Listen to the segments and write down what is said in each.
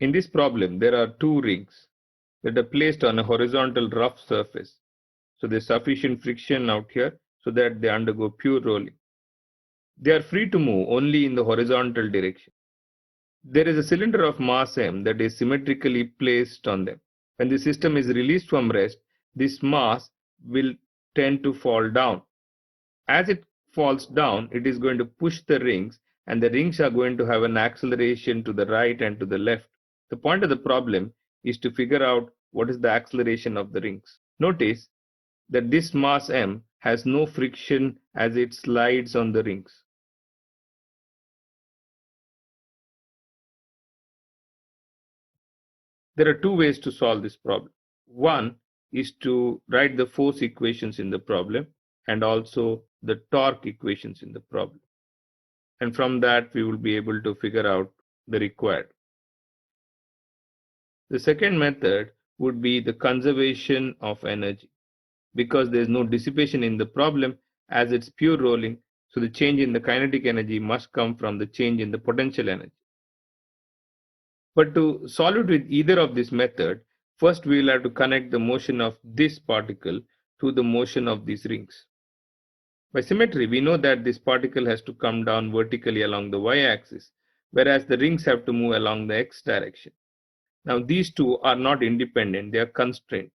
In this problem, there are two rings that are placed on a horizontal rough surface. So there's sufficient friction out here so that they undergo pure rolling. They are free to move only in the horizontal direction. There is a cylinder of mass m that is symmetrically placed on them. When the system is released from rest, this mass will tend to fall down. As it falls down, it is going to push the rings, and the rings are going to have an acceleration to the right and to the left. The point of the problem is to figure out what is the acceleration of the rings. Notice that this mass m has no friction as it slides on the rings. There are two ways to solve this problem. One is to write the force equations in the problem and also the torque equations in the problem. And from that, we will be able to figure out the required. The second method would be the conservation of energy. Because there is no dissipation in the problem as it's pure rolling, so the change in the kinetic energy must come from the change in the potential energy. But to solve it with either of this method, first we will have to connect the motion of this particle to the motion of these rings. By symmetry, we know that this particle has to come down vertically along the y-axis, whereas the rings have to move along the x direction. Now these two are not independent, they are constrained.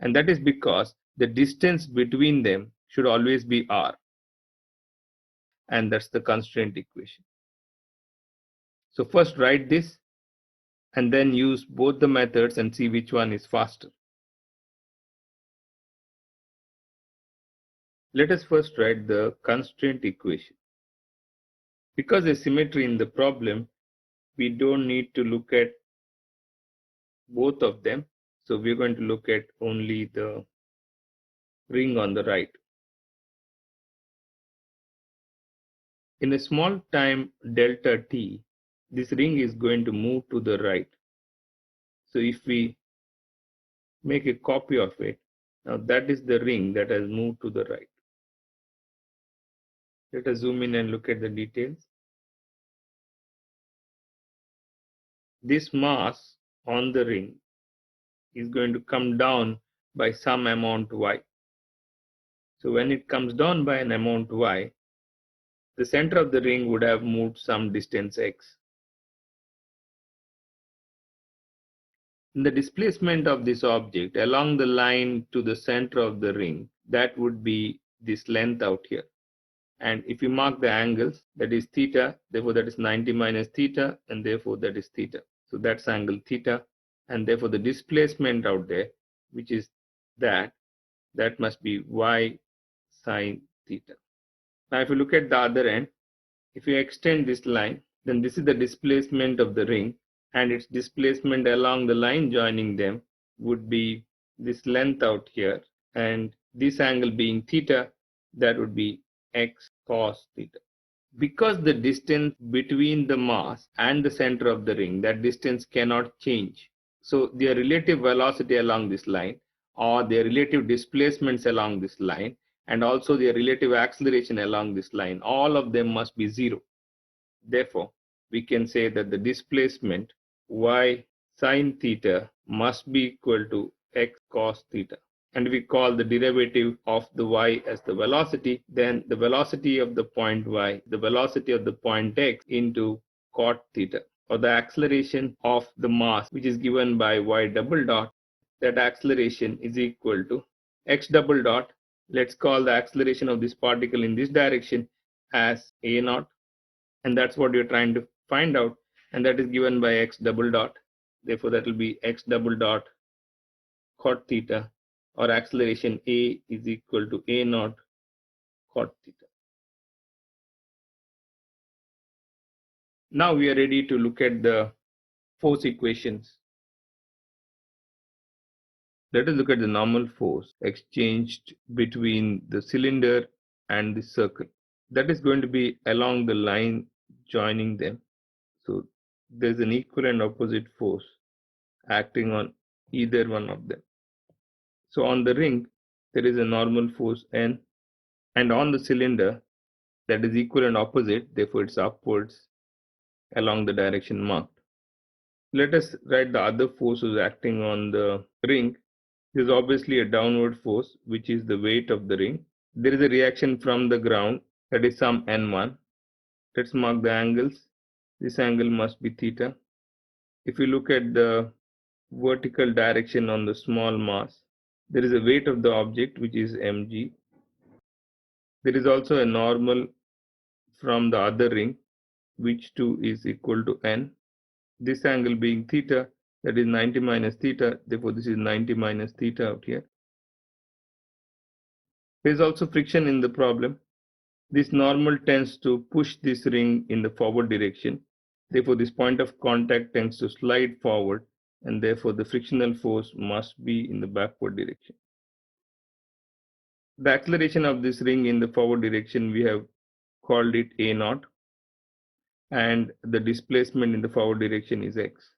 And that is because the distance between them should always be r. And that's the constraint equation. So first write this and then use both the methods and see which one is faster. Let us first write the constraint equation. Because there's symmetry in the problem, we don't need to look at both of them. So we're going to look at only the ring on the right. In a small time delta t, this ring is going to move to the right. So if we make a copy of it, now that is the ring that has moved to the right. Let us zoom in and look at the details. This mass on the ring is going to come down by some amount y. So when it comes down by an amount y, the center of the ring would have moved some distance x. In the displacement of this object along the line to the center of the ring, that would be this length out here. And if you mark the angles, that is theta, therefore that is 90 minus theta, and therefore that is theta. So that's angle theta, and therefore the displacement out there, which is that must be y sine theta. Now if you look at the other end, if you extend this line, then this is the displacement of the ring, and its displacement along the line joining them would be this length out here, and this angle being theta, that would be x cos theta. Because the distance between the mass and the center of the ring, that distance cannot change. So their relative velocity along this line, or their relative displacements along this line, and also their relative acceleration along this line, all of them must be zero. Therefore, we can say that the displacement y sine theta must be equal to x cos theta. And we call the derivative of the y as the velocity, then the velocity of the point y, the velocity of the point x into cot theta, or the acceleration of the mass, which is given by y double dot. That acceleration is equal to x double dot. Let's call the acceleration of this particle in this direction as a naught, and that's what you're trying to find out, and that is given by x double dot. Therefore that will be x double dot cot theta, or acceleration a is equal to a naught cot theta. Now we are ready to look at the force equations. Let us look at the normal force exchanged between the cylinder and the circle. That is going to be along the line joining them. So there's an equal and opposite force acting on either one of them. So on the ring, there is a normal force N, and on the cylinder, that is equal and opposite, therefore it's upwards along the direction marked. Let us write the other forces acting on the ring. This is obviously a downward force, which is the weight of the ring. There is a reaction from the ground, that is some N1. Let's mark the angles. This angle must be theta. If you look at the vertical direction on the small mass, there is a weight of the object, which is mg. There is also a normal from the other ring, which too is equal to n. This angle being theta, that is 90 minus theta, therefore this is 90 minus theta out here. There is also friction in the problem. This normal tends to push this ring in the forward direction. Therefore, this point of contact tends to slide forward, and therefore the frictional force must be in the backward direction. The acceleration of this ring in the forward direction, we have called it A naught, and the displacement in the forward direction is x.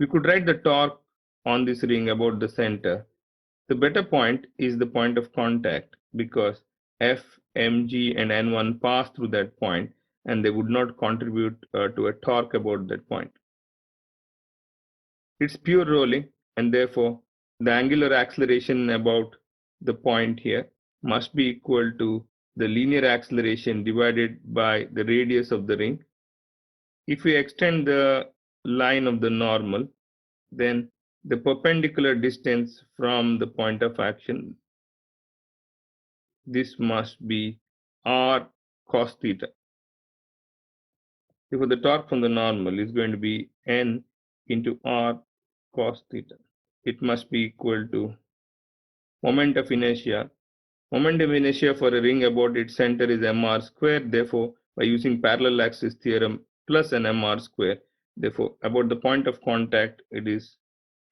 We could write the torque on this ring about the center. The better point is the point of contact, because F, mg and n1 pass through that point, and they would not contribute to a torque about that point. It's pure rolling, and therefore the angular acceleration about the point here must be equal to the linear acceleration divided by the radius of the ring. If we extend the line of the normal, then the perpendicular distance from the point of action, this must be r cos theta. Therefore, the torque from the normal is going to be n into r cos theta. It must be equal to moment of inertia. Moment of inertia for a ring about its center is mr square. Therefore, by using parallel axis theorem plus an mr square, therefore about the point of contact, it is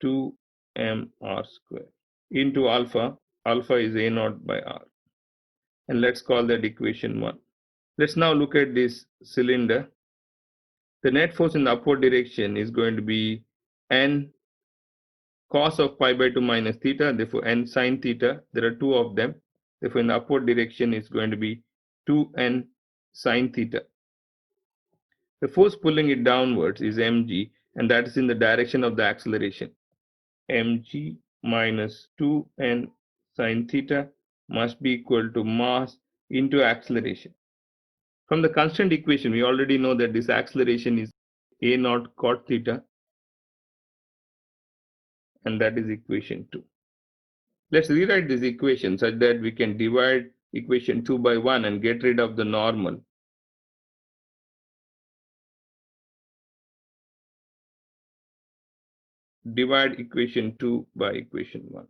2mr square into alpha. Alpha is a naught by r, and let's call that equation 1. Let's now look at this cylinder. The net force in the upward direction is going to be n cos of pi by 2 minus theta, therefore n sin theta. There are two of them. Therefore, in the upward direction is going to be 2n sin theta. The force pulling it downwards is mg, and that is in the direction of the acceleration. Mg minus 2n sin theta must be equal to mass into acceleration. From the constant equation, we already know that this acceleration is a naught cot theta, and that is equation 2. Let's rewrite this equation such that we can divide equation 2 by 1 and get rid of the normal. Divide equation 2 by equation 1.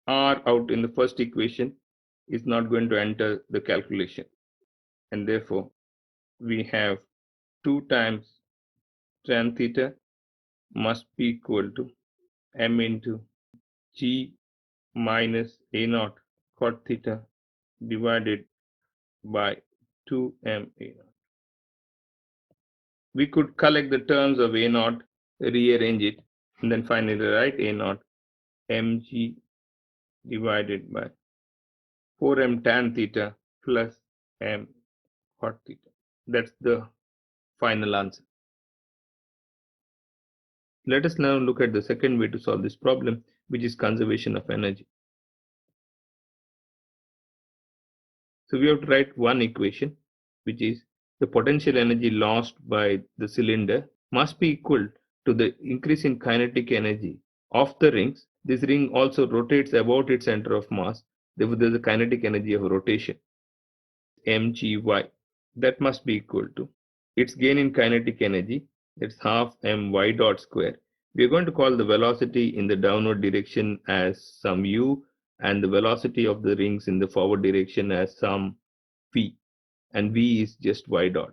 R out in the first equation is not going to enter the calculation, and therefore we have 2 times tan theta must be equal to m into g minus a naught cot theta divided by 2m a naught. We could collect the terms of a naught, rearrange it, and then finally write a naught mg divided by 4m tan theta plus m cot theta. That's the final answer. Let us now look at the second way to solve this problem, which is conservation of energy. So we have to write one equation, which is the potential energy lost by the cylinder must be equal to the increase in kinetic energy of the rings. This ring also rotates about its center of mass. Therefore, there is a kinetic energy of rotation, mgy. That must be equal to its gain in kinetic energy, that's half my dot square. We are going to call the velocity in the downward direction as some u, and the velocity of the rings in the forward direction as some v, and v is just y dot.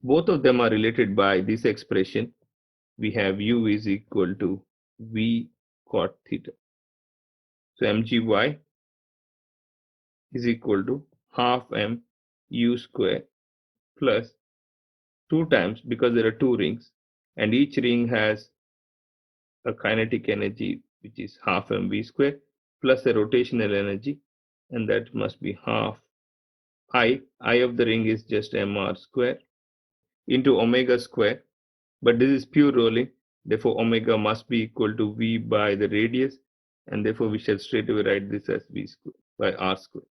Both of them are related by this expression. We have u is equal to v cot theta. So mgy is equal to half m u square plus 2 times, because there are two rings and each ring has a kinetic energy which is half mv square plus a rotational energy, and that must be half I of the ring is just mr square into omega square. but this is pure rolling. Therefore, omega must be equal to v by the radius, and therefore we shall straight away write this as v square by r square.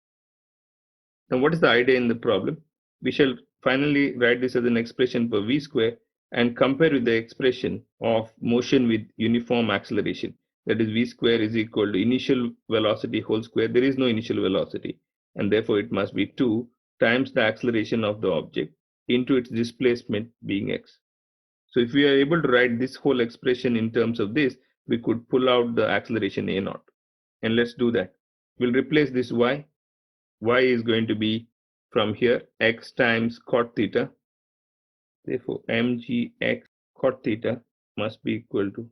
Now, what is the idea in the problem? We shall finally write this as an expression for v square and compare with the expression of motion with uniform acceleration. That is, v square is equal to initial velocity whole square. There is no initial velocity, and therefore it must be 2 times the acceleration of the object into its displacement being x. So if we are able to write this whole expression in terms of this, we could pull out the acceleration a naught. And let's do that. We'll replace this y. Y is going to be from here x times cot theta. Therefore, mgx cot theta must be equal to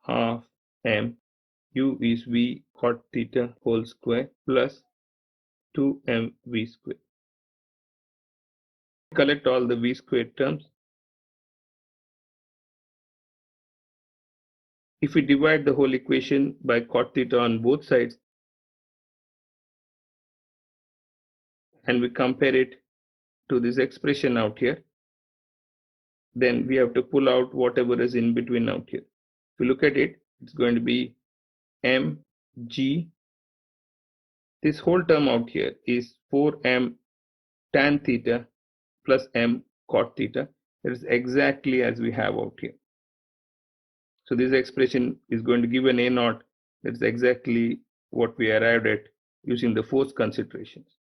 half m. U is v cot theta whole square plus 2mv square. Collect all the v squared terms. If we divide the whole equation by cot theta on both sides and we compare it to this expression out here, then we have to pull out whatever is in between out here. If you look at it, it's going to be mg. This whole term out here is 4m tan theta plus m cot theta. That is exactly as we have out here. So this expression is going to give an a naught. That's exactly what we arrived at using the force considerations.